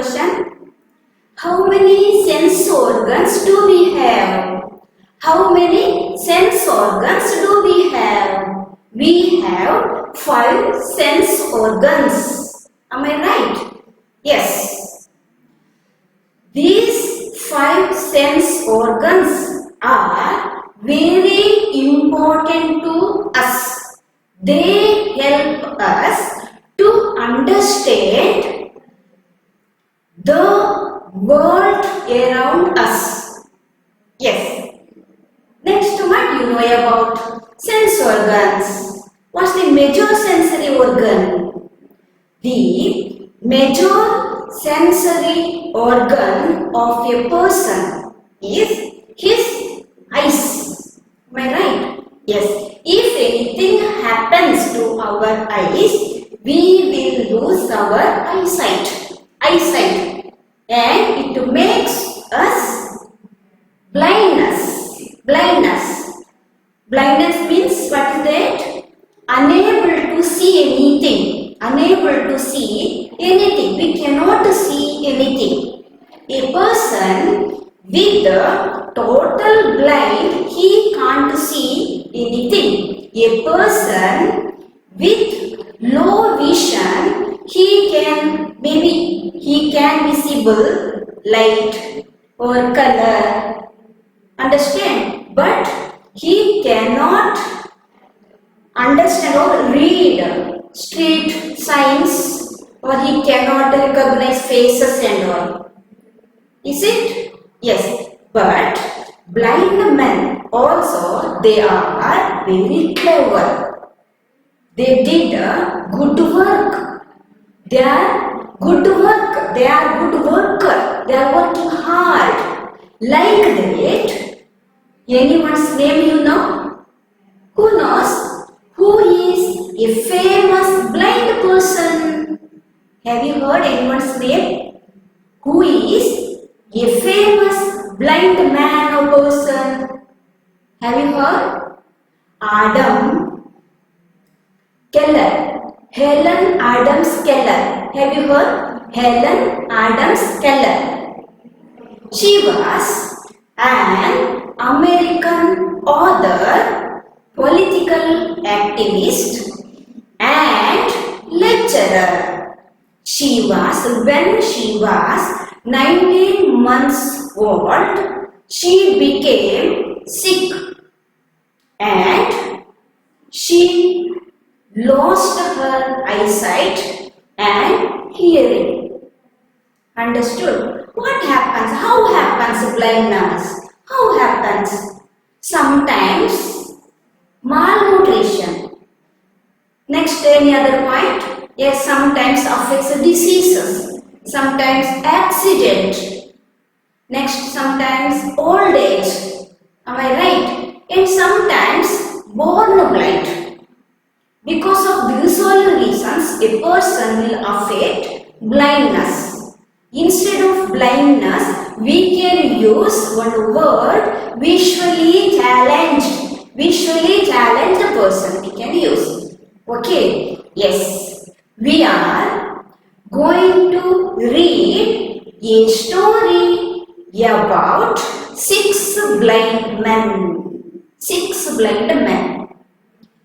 question. How many sense organs do we have? How many sense organs do we have? We have 5 sense organs. Am I right? Yes. These 5 sense organs are very important to us. They help us to understand the world around us. Yes. Next, what you know about sense organs? What's the major sensory organ? The major sensory organ of a person is his eyes. Am I right? Yes. If anything happens to our eyes, we will lose our eyesight. And it makes us blindness. Blindness means what is that? Unable to see anything. We cannot see anything. A person with the total blind, he can't see anything. A person with low vision, he can visible light or color. Understand? But he cannot understand or read street signs, or he cannot recognize faces and all. Is it? Yes. But blind men also, they are very clever. They did a good work. They are good worker. They are working hard. Like that, anyone's name you know? Who knows? Who is a famous blind person? Have you heard anyone's name? Who is a famous blind man or person? Have you heard? Adam Keller. Helen Adams Keller. Have you heard? Helen Adams Keller. She was an American author, political activist and lecturer. When she was 19 months old, she became sick and she lost her eyesight and hearing. Understood? What happens? How happens blindness? How happens? Sometimes malnutrition. Next, any other point? Yes, sometimes affects diseases. Sometimes accident. Next, sometimes old age. Am I right? And sometimes born blind. Because of these all reasons, a person will affect blindness. Instead of blindness, we can use one word, visually challenged. Visually challenged person we can use. Okay. Yes. We are going to read a story about 6 blind men. 6 blind men.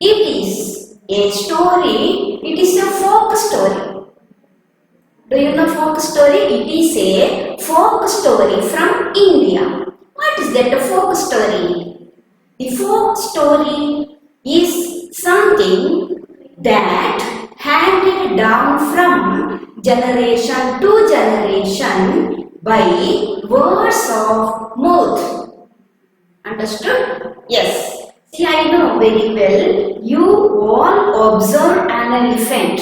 It is a story, it is a folk story. Do you know folk story? It is a folk story from India. What is that, a folk story? The folk story is something that handed down from generation to generation by words of mouth. Understood? Yes. See, I know very well, you all observe an elephant.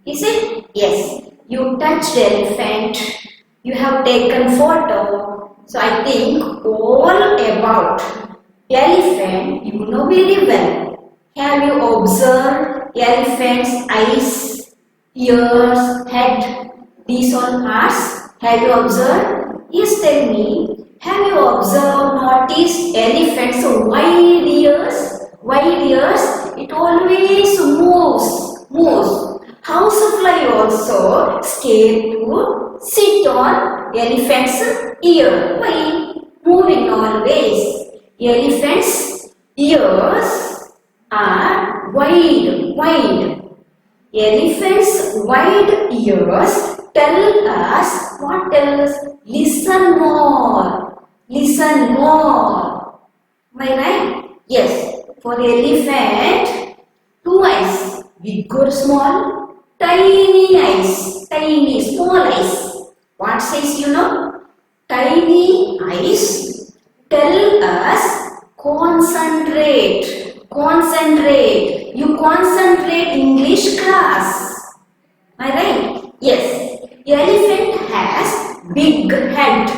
Is it? Yes. You touched elephant, you have taken photo. So I think all about elephant you know very well. Have you observed elephant's eyes, ears, head, these all parts? Have you observed? Yes, tell me. Have you observed, noticed elephant's wide ears? Wide ears, it always moves. Housefly also scared to sit on elephant's ear. Why? Moving always. Elephant's ears are wide. Elephant's wide ears tell us what else? Listen more. Listen more. Am I right? Yes. For elephant, two eyes. Big or small? Tiny eyes. Tiny, small eyes. What size you know? Tiny eyes tell us concentrate. Concentrate. You concentrate English class. Am I right? Yes. Elephant has big head.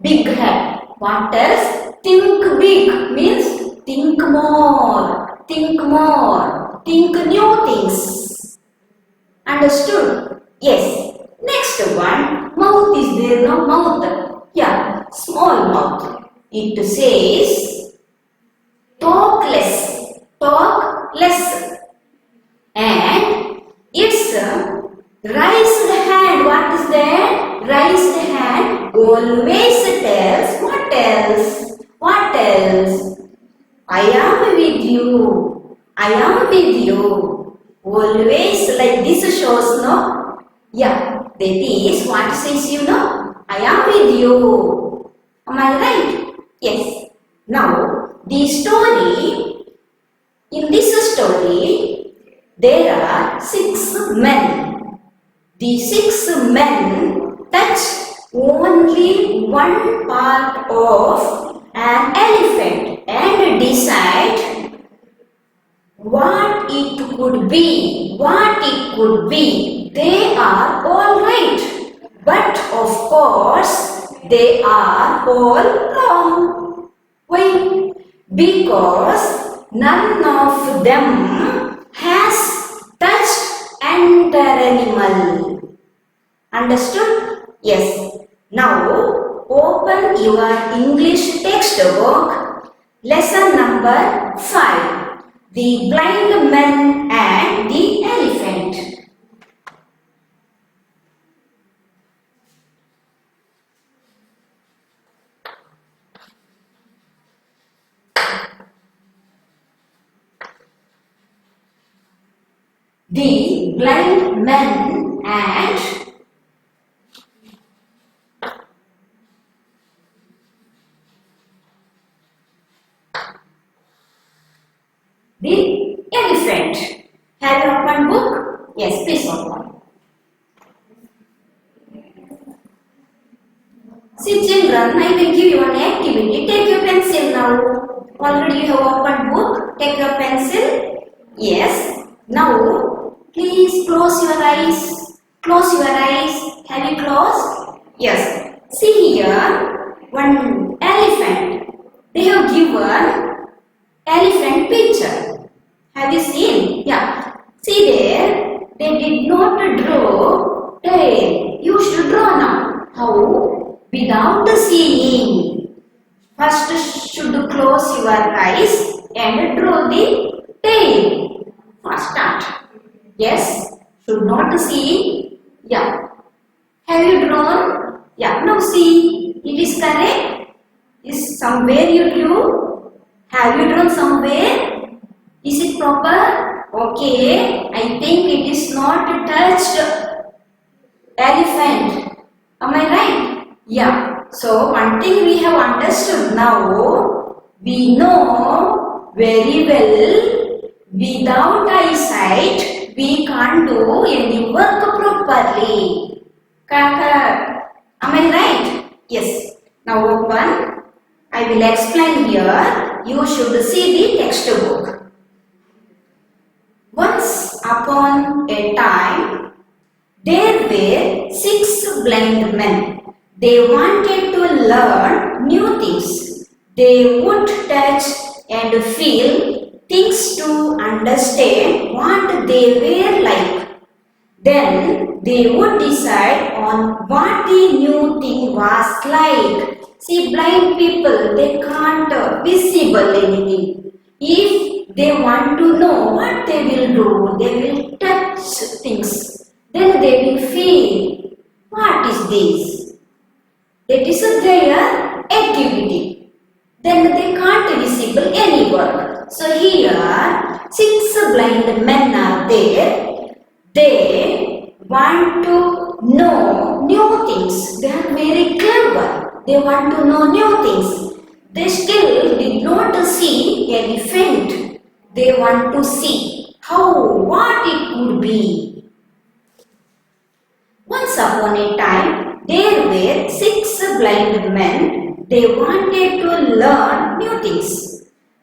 Big head. What else? Think big means think more. Think more. Think new things. Understood? Yes. Next one. Mouth is there, no? Mouth. Yeah. Small mouth. It says talk less. Talk less. And it's raised hand. What is that? Raised hand always tells what else? What else? I am with you. I am with you. Always like this shows, no? Yeah, that is what says you know. I am with you. Am I right? Yes. Now, the story, in this story, there are 6 men. The 6 men touch only one part of an elephant and decide what it could be. What it could be. They are all right. But of course, they are all wrong. Why? Because none of them has touched another animal. Understood? Yes. Now, open your English textbook, lesson number 5, The Blind Man and the Elephant. The blind man and the elephant. Have you opened book? Yes, please open. See children, I will give you an activity. Take your pencil now. Already you have opened book. Take your pencil. Yes. Now, please close your eyes. Close your eyes. Have you closed? Yes. See here, one elephant. They have given elephant picture. Have you seen? Yeah. See there, they did not draw tail. You should draw now. How? Without seeing. First should close your eyes and draw the tail. First start. Yes. Should not see. Yeah. Have you drawn? Yeah. Now see. It is correct. Is somewhere you drew? Have you drawn somewhere? Is it proper? Okay. I think it is not touched elephant. Am I right? Yeah. So one thing we have understood now. We know very well without eyesight we can't do any work properly. Correct? Am I right? Yes. Now open. I will explain here. You should see the textbook. Once upon a time, there were 6 blind men. They wanted to learn new things. They would touch and feel things to understand what they were like. Then they would decide on what the new thing was like. See, blind people, they can't visible anything. If they want to know what they will do, they will touch things. Then they will feel. What is this? That is their activity. Then they can't visible any work. So here 6 blind men are there. They want to know new things. They are very clever. They want to know new things. They still did not see elephant. They want to see what it could be. Once upon a time, there were 6 blind men. They wanted to learn new things.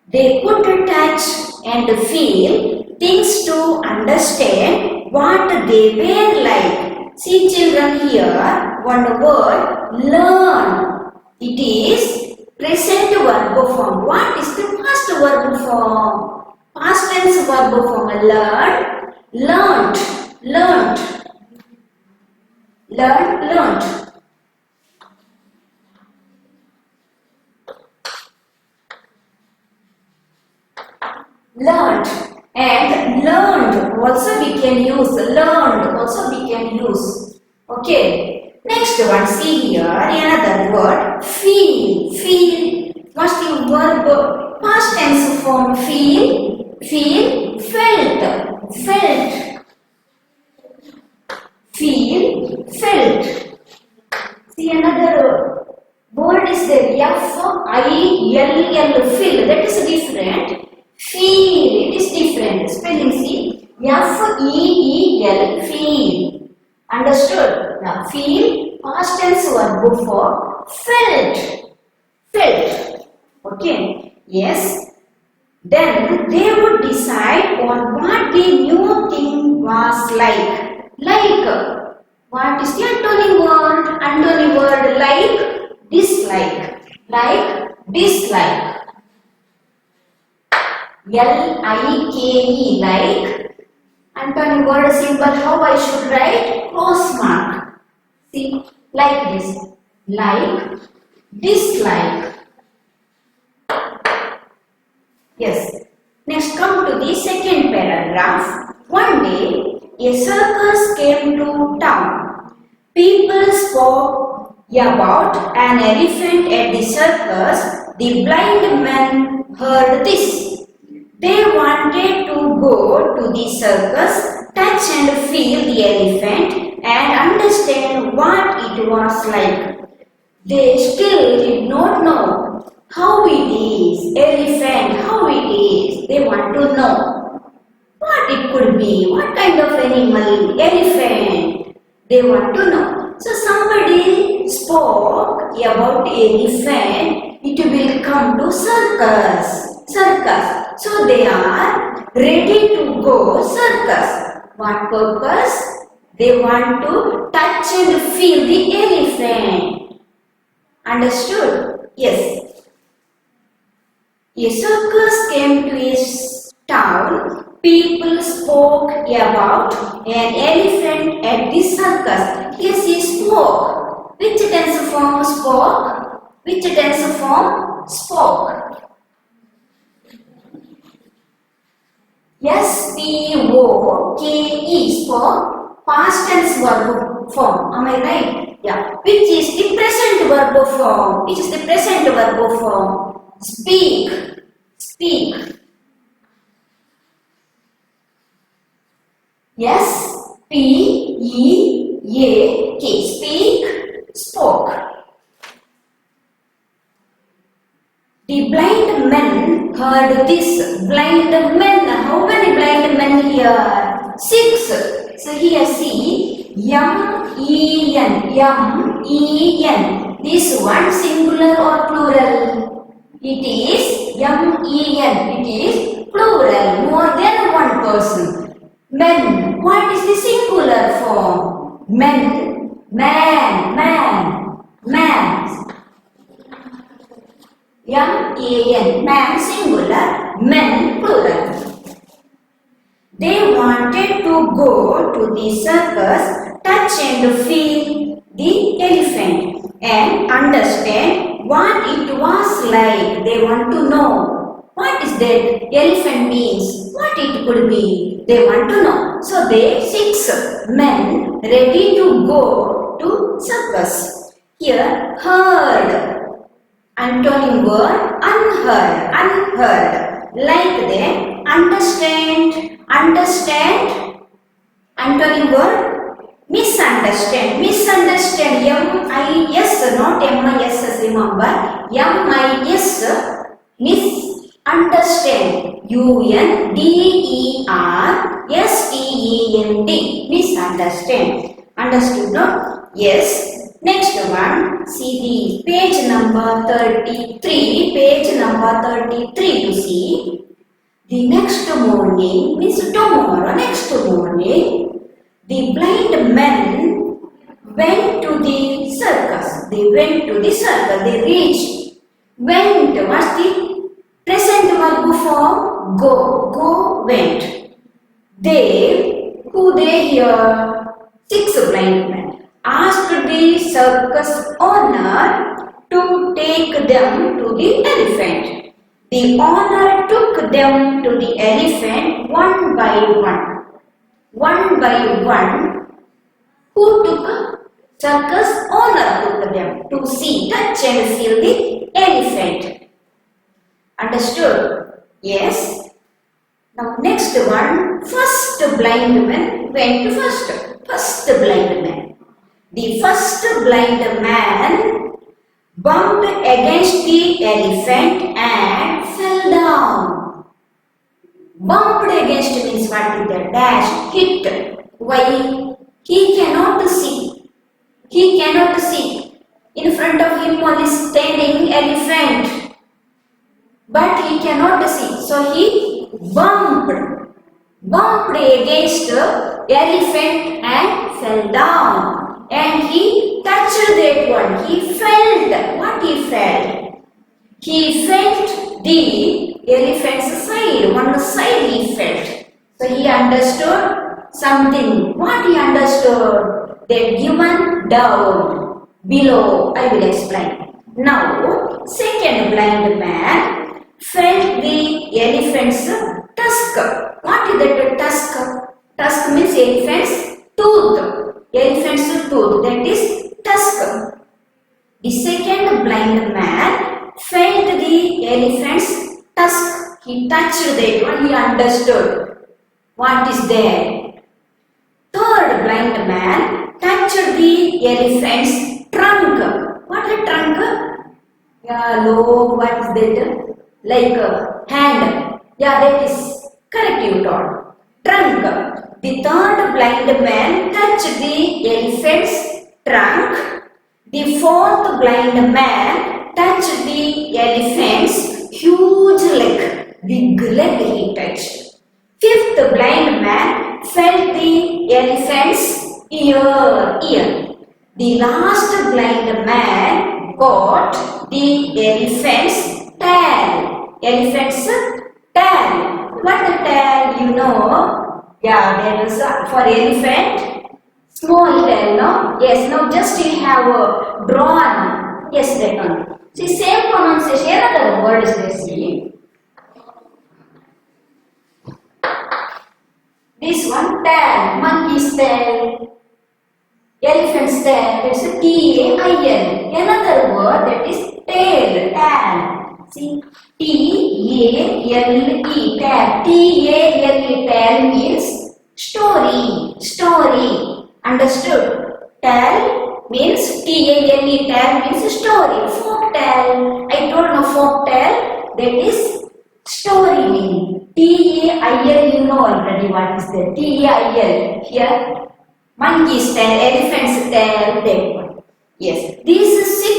They could touch and feel things to understand what they were like. See children here, one word, learn. It is present verb form. What is the past verb form? Past tense verb form. Learn, learnt, learnt, learn, learnt. Learned and learned also we can use. Learned also we can use. Okay. Next one, see here another word, feel. Feel. What's the verb? Past tense form. Feel. Feel. Felt. Felt. Feel. Felt. See another word is there. F-I-L-L. Feel. That is different. Feel, it is different. Spelling see, F-E-E-L, feel. Understood? Now, feel, past tense verb for felt. Felt. Okay? Yes. Then they would decide on what the new thing was like. Like, what is the antony word? Antony word like, dislike. Like, dislike. L-I-K-E, like. Antony word symbol, how I should write? Cross mark. See, like this. Like, dislike. Yes. Next, come to the second paragraph. One day, a circus came to town. People spoke about an elephant at the circus. The blind men heard this. They wanted to go to the circus, touch and feel the elephant and understand what it was like. They still did not know how it is, elephant, how it is. They want to know what it could be, what kind of animal, elephant. They want to know. So somebody spoke about elephant, it will come to circus. Circus. So they are ready to go circus. What purpose? They want to touch and feel the elephant. Understood? Yes. A circus came to a town. People spoke about an elephant at the circus. Yes, he spoke. Which tense form spoke? Which tense form spoke? S-P-O-K-E, spoke, past tense verb form. Am I right? Yeah. Which is the present verb form? Which is the present verb form? Speak. Speak. Yes. P-E-A-K. Speak. Spoke. The blind men heard this. Blind men. How many blind men here? 6. So here see M-E-N. M-E-N. This one singular or plural? It is M-E-N. It is plural. More than one person. Men. What is the singular form? Men. Man. Man. Man. M-A-N, man singular, men plural. They wanted to go to the circus, touch and feel the elephant and understand what it was like. They want to know what is that elephant means, what it could be. They want to know. So they 6 men ready to go to circus. Here, heard. Antonym word, unheard, unheard. Like they understand, understand. Antonym word, misunderstand, misunderstand. M-I-S, not M-I-S, remember. M-I-S, misunderstand. U-N-D-E-R-S-T-E-N-D, misunderstand. Understood, no? Yes. Next one, see the page number 33, page number 33 to see. The next morning means tomorrow, next morning, the blind men went to the circus. They went to the circus, they reached. Went, what's the present verb form? Go, go, went. They, who they here? 6 blind men asked the circus owner to take them to the elephant. The owner took them to the elephant one by one. One by one. Who took? Circus owner took them to see, touch and feel the elephant. Understood? Yes. Now next one, first blind man went first. First blind man. The first blind man bumped against the elephant and fell down. Bumped against means what is that? Dash, hit. Why? He cannot see. He cannot see. In front of him one is standing elephant. But he cannot see. So he bumped. Bumped against the elephant and fell down. And he touched that one. He felt. What he felt? He felt the elephant's side. One side he felt. So he understood something. What he understood? That given down. Below. I will explain. Now, second blind man felt the elephant's tusk. What is that tusk? Tusk means elephant's tooth. Elephant's tooth, that is tusk. The second blind man felt the elephant's tusk. He touched that one, he understood what is there. Third blind man touched the elephant's trunk. What is trunk? Yeah, lobe, what is that? Like a hand. Yeah, that is correct, you told. Trunk. The third blind man touched the elephant's trunk. The fourth blind man touched the elephant's huge leg. Big leg he touched. Fifth blind man felt the elephant's ear. The last blind man got the elephant's tail. Elephant's tail. What the tail, you know? Yeah, there is for elephant, small tail, no? Yes, now just you have drawn. Yes, that one. See, same pronunciation, another word is there, see. This one, tail, monkey's tail, elephant's tail, that's a T-A-I-L. Another word that is tail, tail. See, T-A-L-E, tail. T-A-L-E, tail means story, story. Understood? Tail means T-A-L-E, tail means story. Folk tale. I told no folk tale. That is story meaning. T-A-I-L, you know already what is that. T-A-I-L. Here, monkey's tail, elephant's tail, that one. Yes. These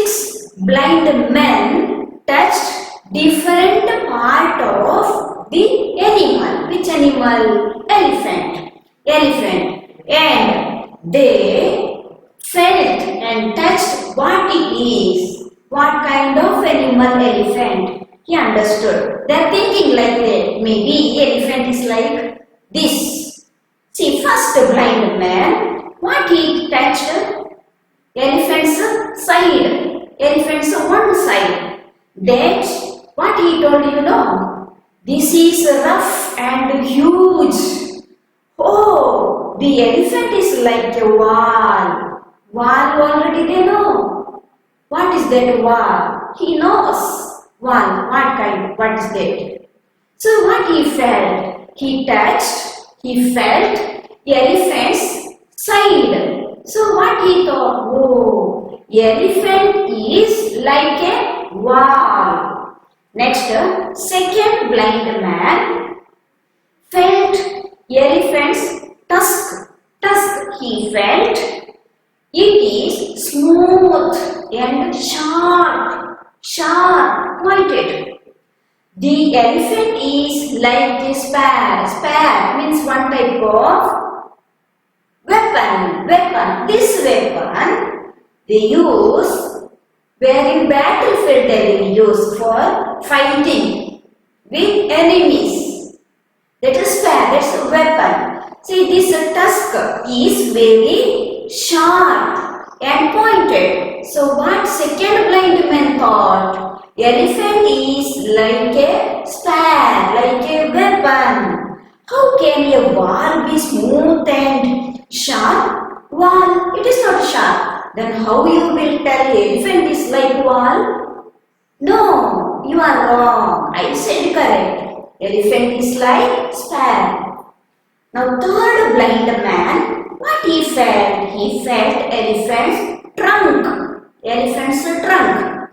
6 blind men touched different part of the animal. Which animal? Elephant. Elephant. And they felt and touched what it is. What kind of animal? Elephant. He understood. They are thinking like that. Maybe elephant is like this. See, first blind man, what he touched? Elephant's side. Elephant's one side. That, what he told you know? This is rough and huge. Oh, the elephant is like a wall. Wall already they know. What is that wall? He knows. Wall, what is that? So what he felt? He touched, he felt elephant's side. So what he thought? Oh, elephant is like a wall. Next, second blind man felt elephant's tusk. Tusk he felt. It is smooth and sharp, pointed. The elephant is like a spear. Spear means one type of weapon. This weapon they use where in battlefield they will use for fighting with enemies. That is spear, that's a weapon. See, this tusk is very sharp and pointed. So what second blind man thought? Elephant is like a spear, like a weapon. How can a wall be smooth and sharp? Wall, it is not sharp. Then how you will tell elephant is like wall? No, you are wrong. I said correct. Elephant is like spear. Now third blind man, what he felt? He felt elephant's trunk. Elephant's trunk.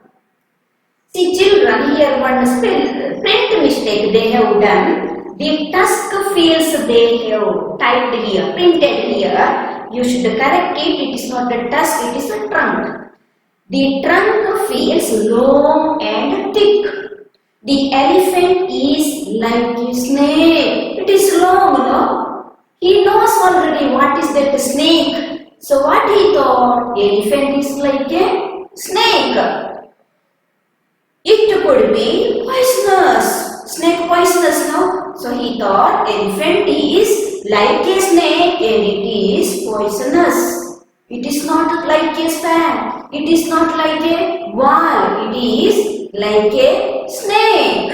See children, here one print mistake they have done. The tusk feels they have typed here, printed here. You should correct it. It is not a tusk, it is a trunk. The trunk feels long and thick. The elephant is like a snake. It is long, no? He knows already what is that snake. So what he thought? Elephant is like a snake. It could be poisonous. Snake poisonous, no? So he thought elephant is like a snake and it is poisonous. It is not like a spear. It is not like a wall. It is like a snake.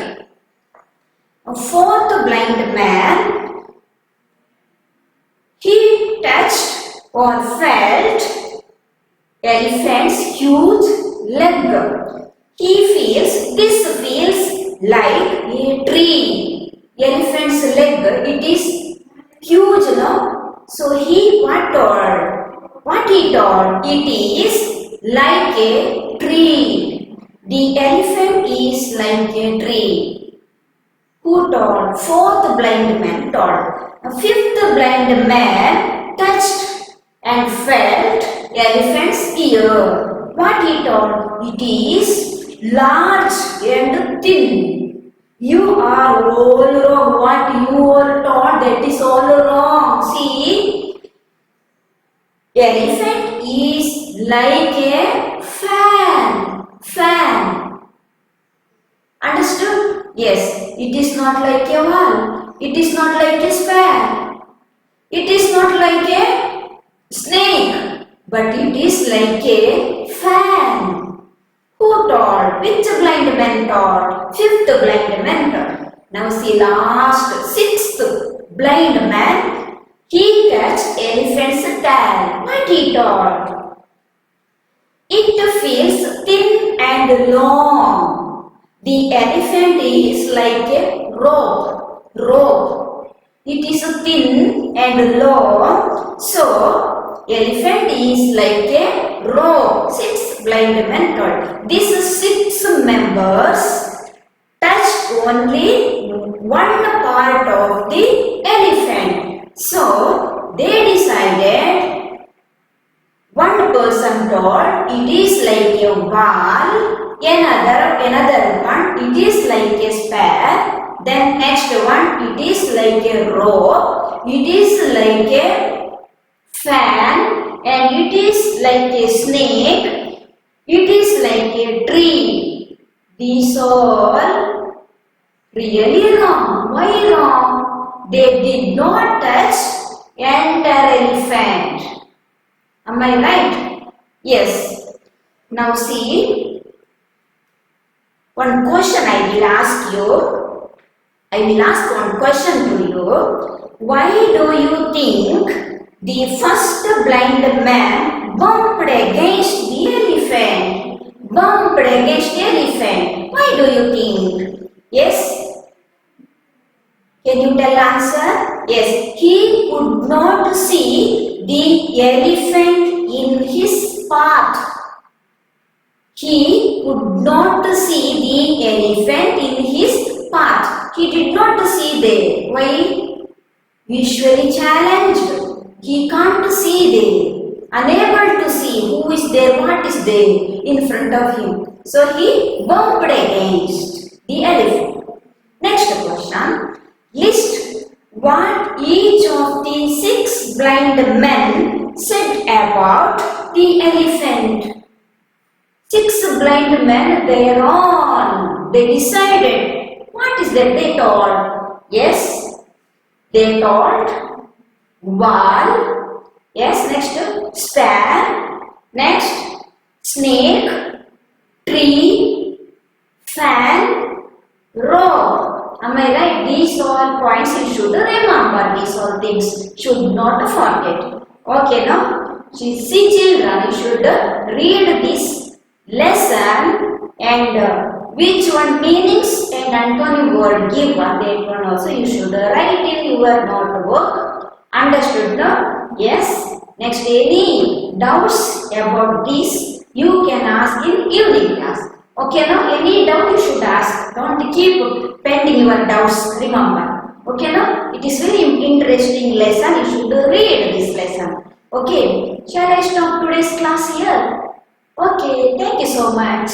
A fourth blind man, he touched or felt elephant's huge leg. This feels like a tree. Elephant's leg, it is huge, no? So what he thought? It is like a tree. The elephant is like a tree. Who thought? Fourth blind man thought. A fifth blind man touched and felt elephant's ear. What he thought? It is large and thin. You are all wrong. What you are taught, that is all wrong. See, elephant is like a fan. Understood? Yes, it is not like a wall. It is not like a spear. It is not like a snake. But it is like a fan. Who taught? Which blind man taught? Fifth blind man taught. Now see last, sixth blind man. He touched elephant's tail. What he taught? It feels thin and long. The elephant is like a rope. It is thin and long. So elephant is like a rope. Six blind men taught. These 6 members touched only one part of the elephant. So they decided, one person thought it is like a wall, another one it is like a spear, then next one it is like a rope, it is like a fan, and it is like a snake, it is like a tree. These all really wrong. Why wrong? They did not touch entire elephant. Am I right? Yes. Now see, one question I will ask you. I will ask one question to you. Why do you think the first blind man bumped against the elephant. Bumped against the elephant. Why do you think? Yes? Can you tell answer? Yes. He could not see the elephant in his path. He could not see the elephant in his path. He did not see there. Why? Visually challenged. He can't see there. Unable to see who is there, what is there in front of him. So he bumped against the elephant. Next question. List what each of the 6 blind men said about the elephant. 6 blind men, they decided. What is that they told? Yes, they told wall. Yes, next spare. Next snake, tree, fan, rope. Am I right? These all points you should remember. These all things should not forget. Okay, now see children, you should read this lesson and which one meanings and Antony word given, that one also you should write in your notebook. Understood now? Yes. Next, any doubts about this you can ask in evening class. Okay, now any doubt you should ask. Don't keep pending your doubts. Remember. Okay, now it is very interesting lesson. You should read this lesson. Okay. Shall I stop today's class here? Okay. Thank you so much.